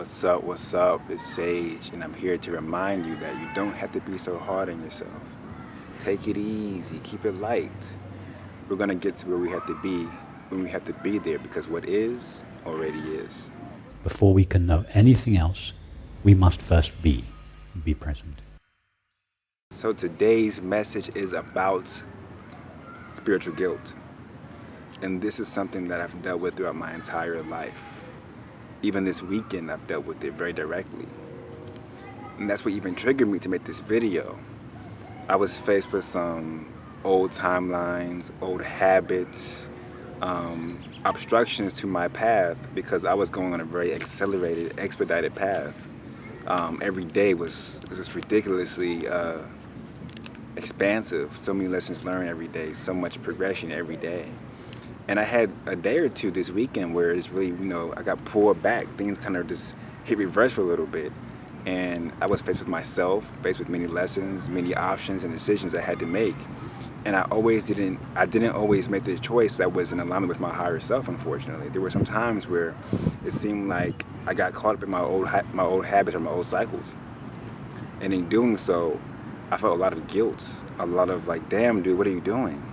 What's up? What's up? It's Sage, and I'm here to remind you that you don't have to be so hard on yourself. Take it easy, keep it light. We're gonna get to where we have to be when we have to be there because what is already is. Before we can know anything else, we must first be present. So today's message is about spiritual guilt. And this is something that I've dealt with throughout my entire life. Even this weekend, I've dealt with it very directly. And that's what even triggered me to make this video. I was faced with some old timelines, old habits, obstructions to my path because I was going on a very accelerated, expedited path. Every day was just ridiculously expansive. So many lessons learned every day, so much progression every day. And I had a day or two this weekend where it's really, I got pulled back. Things kind of just hit reverse for a little bit. And I was faced with myself, faced with many lessons, many options and decisions I had to make. And I didn't always make the choice that was in alignment with my higher self, unfortunately. There were some times where it seemed like I got caught up in my old habits or my old cycles. And in doing so, I felt a lot of guilt, a lot of like, damn, dude, what are you doing?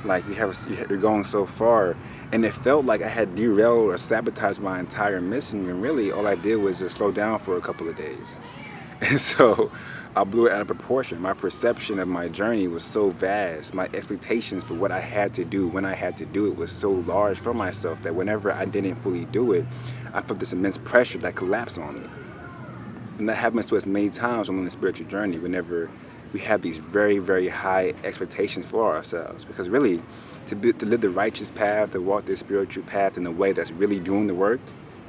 Like you're going so far, and it felt like I had derailed or sabotaged my entire mission, and really all I did was just slow down for a couple of days. And so I blew it out of proportion. My perception of my journey was so vast. My expectations for what I had to do, when I had to do it, was so large for myself that whenever I didn't fully do it, I felt this immense pressure that collapsed on me. And that happens to us many times on the spiritual journey, whenever we have these very, very high expectations for ourselves. Because really, to live the righteous path, to walk this spiritual path in a way that's really doing the work,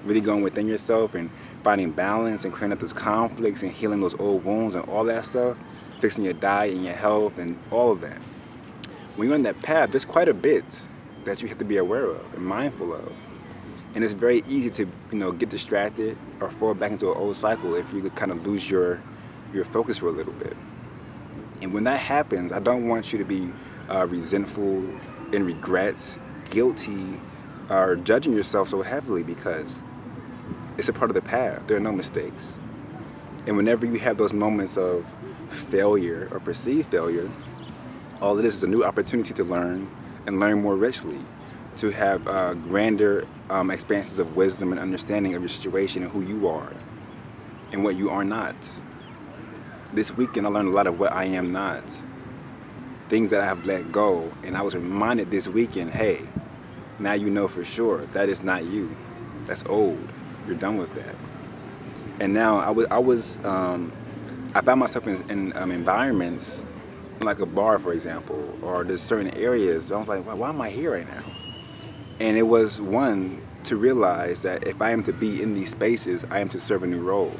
really going within yourself and finding balance and clearing up those conflicts and healing those old wounds and all that stuff, fixing your diet and your health and all of that. When you're on that path, there's quite a bit that you have to be aware of and mindful of. And it's very easy to, get distracted or fall back into an old cycle if you could kind of lose your focus for a little bit. And when that happens, I don't want you to be resentful, in regrets, guilty, or judging yourself so heavily because it's a part of the path. There are no mistakes. And whenever you have those moments of failure or perceived failure, all it is a new opportunity to learn and learn more richly, to have grander expanses of wisdom and understanding of your situation and who you are and what you are not. This weekend, I learned a lot of what I am not, things that I have let go, and I was reminded this weekend, hey, now you know for sure that is not you. That's old. You're done with that. And now I found myself in environments like a bar, for example, or there's certain areas. I was like, why am I here right now? And it was one to realize that if I am to be in these spaces, I am to serve a new role.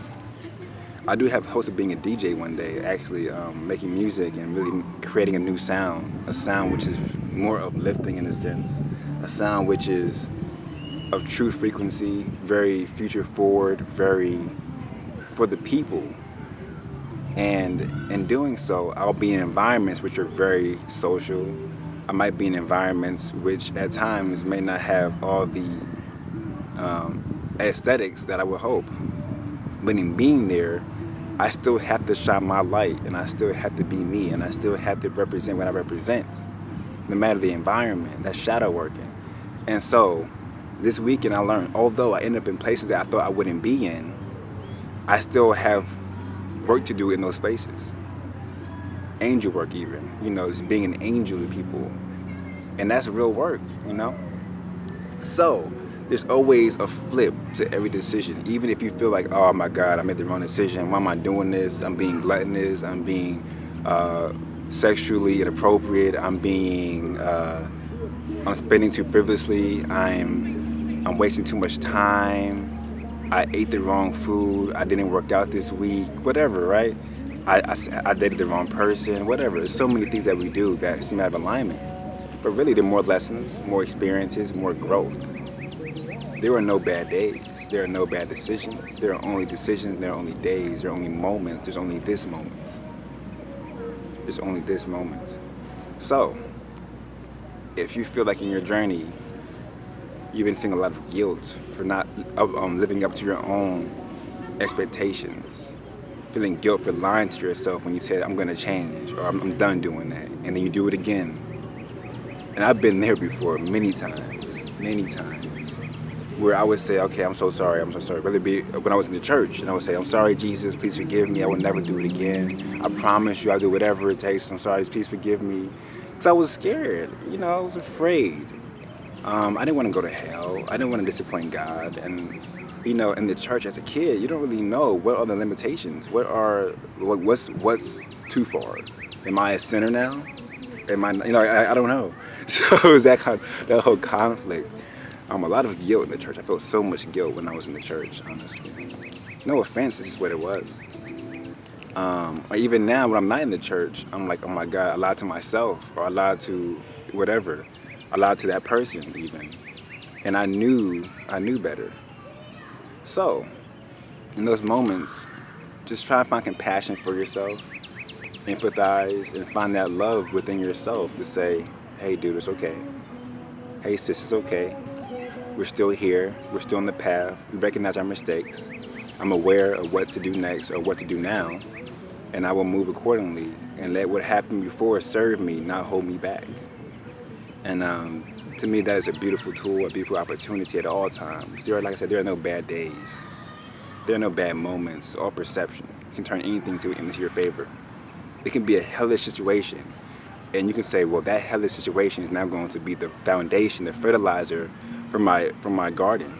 I do have hopes of being a DJ one day, actually making music and really creating a new sound, a sound which is more uplifting in a sense, a sound which is of true frequency, very future forward, very for the people. And in doing so, I'll be in environments which are very social. I might be in environments which at times may not have all the aesthetics that I would hope. But in being there, I still have to shine my light, and I still have to be me, and I still have to represent what I represent, no matter the environment. That's shadow working. And so this weekend I learned, although I ended up in places that I thought I wouldn't be in, I still have work to do in those spaces. Angel work even, just being an angel to people. And that's real work, So there's always a flip to every decision. Even if you feel like, oh my God, I made the wrong decision. Why am I doing this? I'm being gluttonous. I'm being sexually inappropriate. I'm spending too frivolously. I'm wasting too much time. I ate the wrong food. I didn't work out this week. Whatever, right? I dated the wrong person. Whatever. There's so many things that we do that seem out of alignment. But really, there are more lessons, more experiences, more growth. There are no bad days. There are no bad decisions. There are only decisions. There are only days. There are only moments. There's only this moment. There's only this moment. So, if you feel like in your journey, you've been feeling a lot of guilt for not living up to your own expectations, feeling guilt for lying to yourself when you said, I'm going to change, or I'm done doing that. And then you do it again. And I've been there before many times, where I would say, okay, I'm so sorry. Whether it be when I was in the church, and I would say, I'm sorry, Jesus, please forgive me. I will never do it again. I promise you I'll do whatever it takes. I'm sorry, please forgive me. Because I was scared, I was afraid. I didn't want to go to hell. I didn't want to disappoint God. And, in the church as a kid, you don't really know what are the limitations. What's too far? Am I a sinner now? Am I, I don't know. So it was that whole conflict. A lot of guilt in the church. I felt so much guilt when I was in the church, honestly. No offense, it's just what it was. Or even now when I'm not in the church, I'm like, oh my God, I lied to myself, or I lied to whatever. I lied to that person even. And I knew better. So, in those moments, just try to find compassion for yourself, empathize, and find that love within yourself to say, hey dude, it's okay. Hey sis, it's okay. We're still here. We're still on the path. We recognize our mistakes. I'm aware of what to do next or what to do now, and I will move accordingly and let what happened before serve me, not hold me back. And to me, that is a beautiful tool, a beautiful opportunity at all times. Like I said, there are no bad days. There are no bad moments. It's all perception. You can turn anything into your favor. It can be a hellish situation, and you can say, well, that hellish situation is now going to be the foundation, the fertilizer for my garden.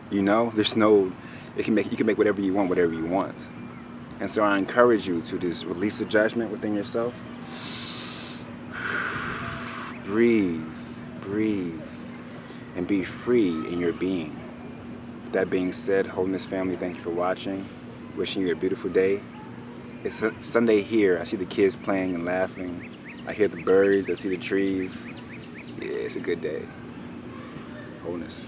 There's no, you can make whatever you want. And so I encourage you to just release the judgment within yourself. Breathe, and be free in your being. With that being said, Holiness family, thank you for watching. Wishing you a beautiful day. It's Sunday here. I see the kids playing and laughing. I hear the birds, I see the trees. Yeah, it's a good day. Wholeness.